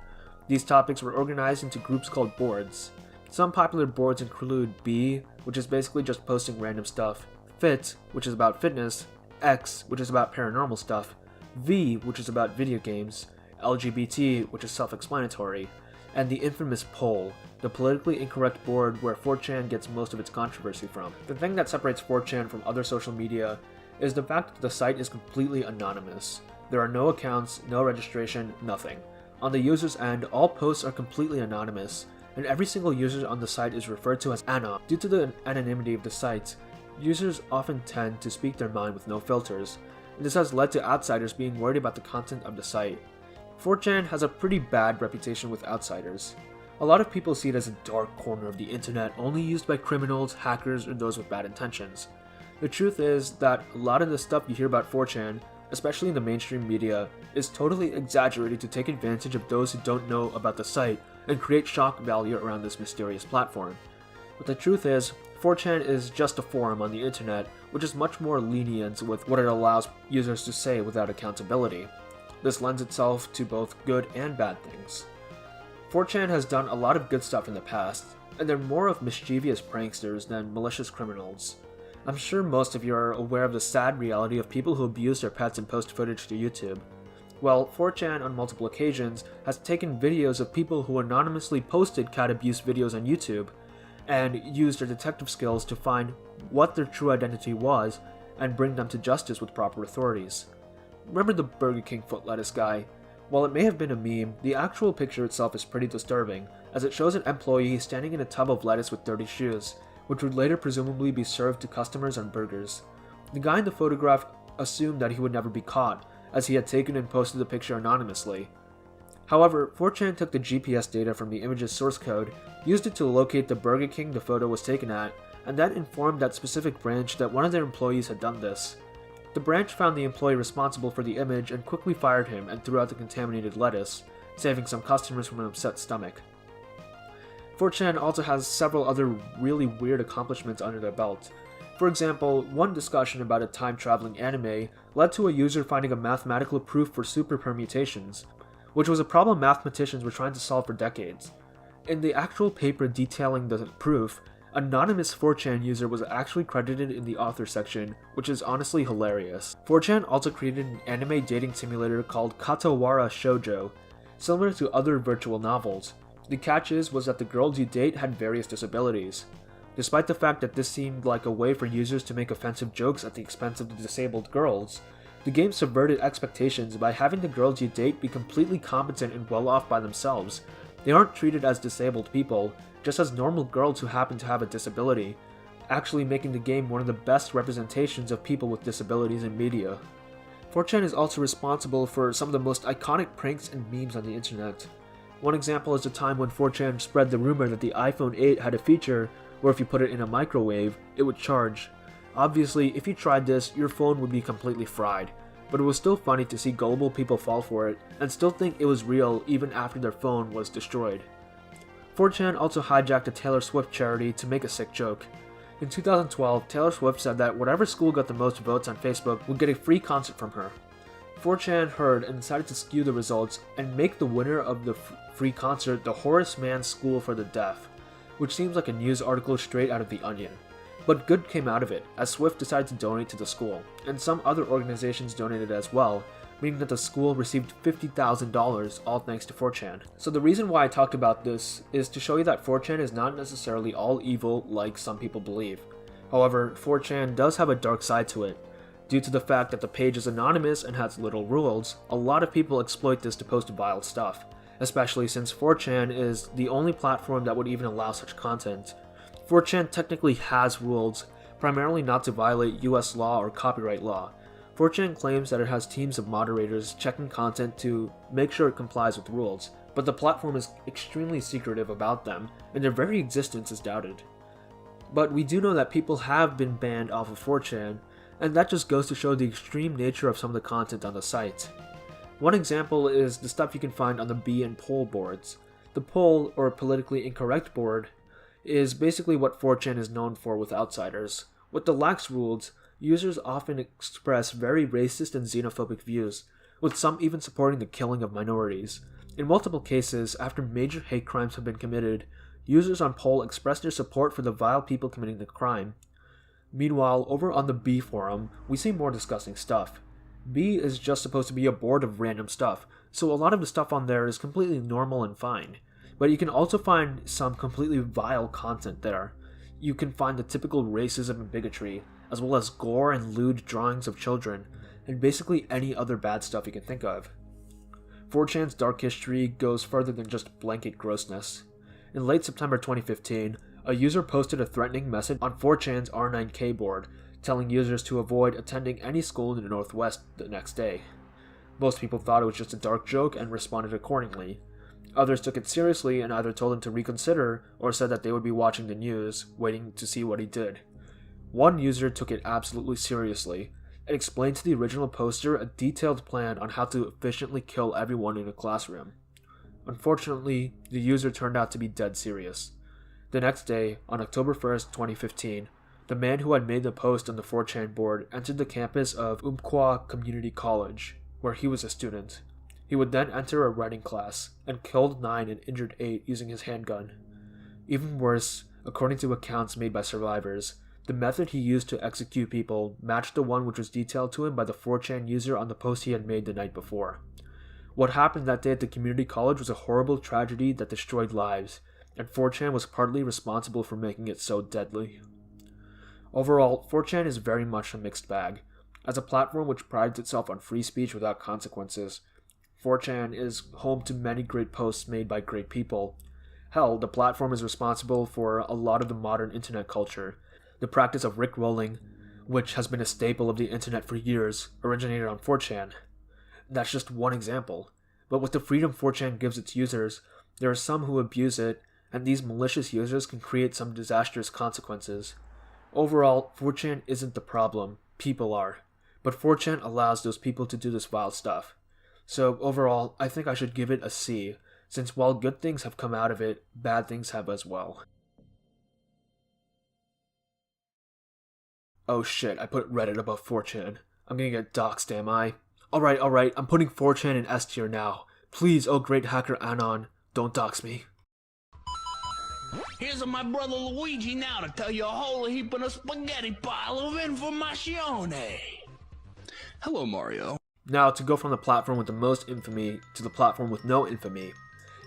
S1: These topics were organized into groups called boards. Some popular boards include B, which is basically just posting random stuff, Fit, which is about fitness, X, which is about paranormal stuff, V, which is about video games, LGBT, which is self-explanatory, and the infamous Poll, the politically incorrect board where 4chan gets most of its controversy from. The thing that separates 4chan from other social media is the fact that the site is completely anonymous. There are no accounts, no registration, nothing. On the user's end, all posts are completely anonymous, and every single user on the site is referred to as Anon. Due to the anonymity of the site, users often tend to speak their mind with no filters, and this has led to outsiders being worried about the content of the site. 4chan has a pretty bad reputation with outsiders. A lot of people see it as a dark corner of the internet only used by criminals, hackers, or those with bad intentions. The truth is that a lot of the stuff you hear about 4chan, especially in the mainstream media, is totally exaggerated to take advantage of those who don't know about the site and create shock value around this mysterious platform. But the truth is, 4chan is just a forum on the internet, which is much more lenient with what it allows users to say without accountability. This lends itself to both good and bad things. 4chan has done a lot of good stuff in the past, and they're more of mischievous pranksters than malicious criminals. I'm sure most of you are aware of the sad reality of people who abuse their pets and post footage to YouTube. Well, 4chan on multiple occasions has taken videos of people who anonymously posted cat abuse videos on YouTube, and used their detective skills to find what their true identity was and bring them to justice with proper authorities. Remember the Burger King foot lettuce guy? While it may have been a meme, the actual picture itself is pretty disturbing, as it shows an employee standing in a tub of lettuce with dirty shoes, which would later presumably be served to customers on burgers. The guy in the photograph assumed that he would never be caught, as he had taken and posted the picture anonymously. However, 4chan took the GPS data from the image's source code, used it to locate the Burger King the photo was taken at, and then informed that specific branch that one of their employees had done this. The branch found the employee responsible for the image and quickly fired him and threw out the contaminated lettuce, saving some customers from an upset stomach. 4chan also has several other really weird accomplishments under their belt. For example, one discussion about a time-traveling anime led to a user finding a mathematical proof for super permutations, which was a problem mathematicians were trying to solve for decades. In the actual paper detailing the proof, anonymous 4chan user was actually credited in the author section, which is honestly hilarious. 4chan also created an anime dating simulator called Katawara Shoujo, similar to other virtual novels. The catch was that the girls you date had various disabilities. Despite the fact that this seemed like a way for users to make offensive jokes at the expense of the disabled girls, the game subverted expectations by having the girls you date be completely competent and well off by themselves. They aren't treated as disabled people, just as normal girls who happen to have a disability, actually making the game one of the best representations of people with disabilities in media. 4chan is also responsible for some of the most iconic pranks and memes on the internet. One example is the time when 4chan spread the rumor that the iPhone 8 had a feature where if you put it in a microwave, it would charge. Obviously, if you tried this, your phone would be completely fried, but it was still funny to see gullible people fall for it and still think it was real even after their phone was destroyed. 4chan also hijacked a Taylor Swift charity to make a sick joke. In 2012, Taylor Swift said that whatever school got the most votes on Facebook would get a free concert from her. 4chan heard and decided to skew the results and make the winner of the free concert the Horace Mann School for the Deaf, which seems like a news article straight out of The Onion. But good came out of it, as Swift decided to donate to the school, and some other organizations donated as well, meaning that the school received $50,000, all thanks to 4chan. So the reason why I talked about this is to show you that 4chan is not necessarily all evil like some people believe. However, 4chan does have a dark side to it. Due to the fact that the page is anonymous and has little rules, a lot of people exploit this to post vile stuff, especially since 4chan is the only platform that would even allow such content. 4chan technically has rules, primarily not to violate US law or copyright law. 4chan claims that it has teams of moderators checking content to make sure it complies with rules, but the platform is extremely secretive about them, and their very existence is doubted. But we do know that people have been banned off of 4chan, and that just goes to show the extreme nature of some of the content on the site. One example is the stuff you can find on the B and poll boards. The poll, or politically incorrect board, is basically what 4chan is known for with outsiders. With the lax rules, users often express very racist and xenophobic views, with some even supporting the killing of minorities. In multiple cases, after major hate crimes have been committed, users on poll express their support for the vile people committing the crime. Meanwhile, over on the B forum, we see more disgusting stuff. B is just supposed to be a board of random stuff, so a lot of the stuff on there is completely normal and fine. But you can also find some completely vile content there. You can find the typical racism and bigotry, as well as gore and lewd drawings of children, and basically any other bad stuff you can think of. 4chan's dark history goes further than just blanket grossness. In late September 2015, a user posted a threatening message on 4chan's R9K board, telling users to avoid attending any school in the Northwest the next day. Most people thought it was just a dark joke and responded accordingly. Others took it seriously and either told him to reconsider or said that they would be watching the news, waiting to see what he did. One user took it absolutely seriously and explained to the original poster a detailed plan on how to efficiently kill everyone in a classroom. Unfortunately, the user turned out to be dead serious. The next day, on October 1st, 2015, the man who had made the post on the 4chan board entered the campus of Umpqua Community College, where he was a student. He would then enter a writing class, and killed 9 and injured 8 using his handgun. Even worse, according to accounts made by survivors, the method he used to execute people matched the one which was detailed to him by the 4chan user on the post he had made the night before. What happened that day at the community college was a horrible tragedy that destroyed lives, and 4chan was partly responsible for making it so deadly. Overall, 4chan is very much a mixed bag. As a platform which prides itself on free speech without consequences, 4chan is home to many great posts made by great people. Hell, the platform is responsible for a lot of the modern internet culture. The practice of rickrolling, which has been a staple of the internet for years, originated on 4chan. That's just one example. But with the freedom 4chan gives its users, there are some who abuse it, and these malicious users can create some disastrous consequences. Overall, 4chan isn't the problem, people are. But 4chan allows those people to do this vile stuff. So overall, I think I should give it a C, since while good things have come out of it, bad things have as well. Oh shit, I put Reddit above 4chan. I'm gonna get doxxed, am I? Alright, I'm putting 4chan in S tier now. Please, oh great hacker Anon, don't dox me.
S9: Here's my brother Luigi now to tell you a whole heap of a spaghetti pile of information. Hello, Mario.
S1: Now, to go from the platform with the most infamy to the platform with no infamy.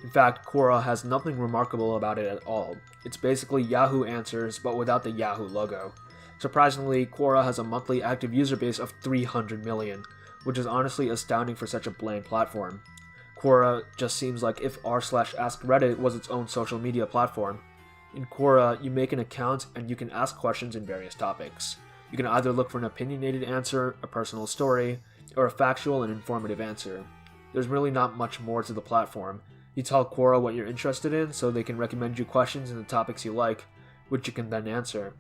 S1: In fact, Quora has nothing remarkable about it at all. It's basically Yahoo Answers, but without the Yahoo logo. Surprisingly, Quora has a monthly active user base of 300 million, which is honestly astounding for such a bland platform. Quora just seems like if r/AskReddit was its own social media platform. In Quora, you make an account and you can ask questions in various topics. You can either look for an opinionated answer, a personal story, or a factual and informative answer. There's really not much more to the platform. You tell Quora what you're interested in so they can recommend you questions and the topics you like, which you can then answer.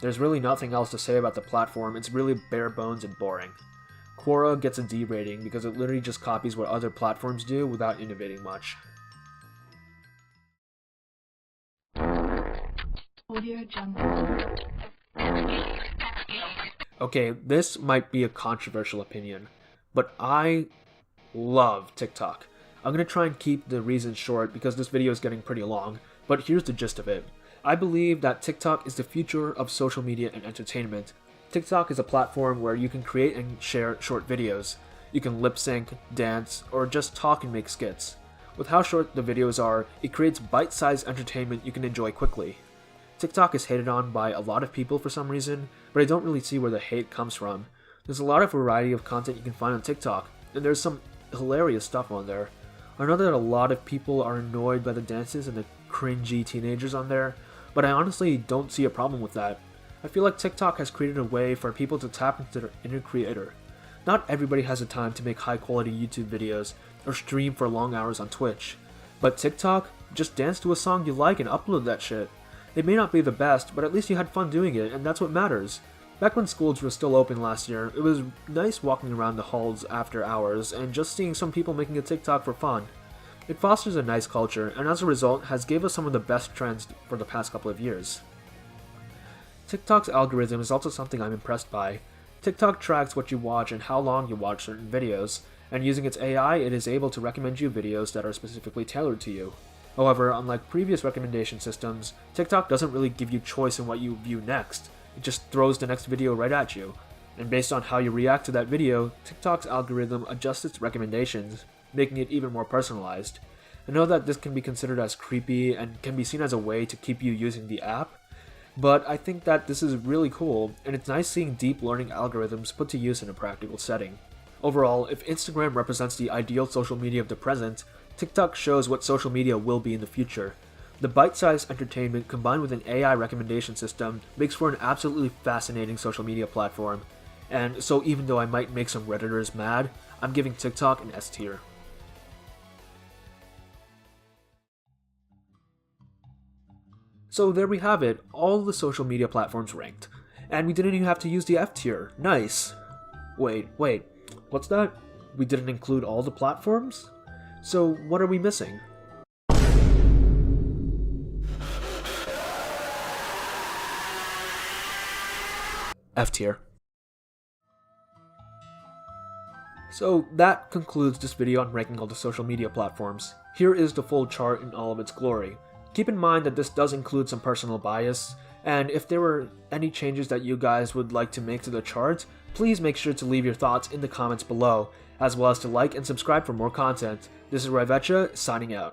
S1: There's really nothing else to say about the platform, it's really bare bones and boring. Quora gets a D rating because it literally just copies what other platforms do without innovating much. Okay, this might be a controversial opinion, but I love TikTok. I'm going to try and keep the reasons short because this video is getting pretty long, but here's the gist of it. I believe that TikTok is the future of social media and entertainment. TikTok is a platform where you can create and share short videos. You can lip sync, dance, or just talk and make skits. With how short the videos are, it creates bite-sized entertainment you can enjoy quickly. TikTok is hated on by a lot of people for some reason, but I don't really see where the hate comes from. There's a lot of variety of content you can find on TikTok, and there's some hilarious stuff on there. I know that a lot of people are annoyed by the dances and the cringy teenagers on there, but I honestly don't see a problem with that. I feel like TikTok has created a way for people to tap into their inner creator. Not everybody has the time to make high quality YouTube videos or stream for long hours on Twitch. But TikTok, just dance to a song you like and upload that shit. It may not be the best, but at least you had fun doing it, and that's what matters. Back when schools were still open last year, it was nice walking around the halls after hours and just seeing some people making a TikTok for fun. It fosters a nice culture, and as a result has gave us some of the best trends for the past couple of years. TikTok's algorithm is also something I'm impressed by. TikTok tracks what you watch and how long you watch certain videos, and using its AI, it is able to recommend you videos that are specifically tailored to you. However, unlike previous recommendation systems, TikTok doesn't really give you choice in what you view next. It just throws the next video right at you. And based on how you react to that video, TikTok's algorithm adjusts its recommendations, making it even more personalized. I know that this can be considered as creepy and can be seen as a way to keep you using the app, but I think that this is really cool, and it's nice seeing deep learning algorithms put to use in a practical setting. Overall, if Instagram represents the ideal social media of the present, TikTok shows what social media will be in the future. The bite-sized entertainment combined with an AI recommendation system makes for an absolutely fascinating social media platform. And so even though I might make some Redditors mad, I'm giving TikTok an S tier. So there we have it, all the social media platforms ranked. And we didn't even have to use the F tier. Nice. Wait, what's that? We didn't include all the platforms? So what are we missing? F tier. So that concludes this video on ranking all the social media platforms. Here is the full chart in all of its glory. Keep in mind that this does include some personal bias, and if there were any changes that you guys would like to make to the chart, please make sure to leave your thoughts in the comments below, as well as to like and subscribe for more content. This is Rivecha, signing out.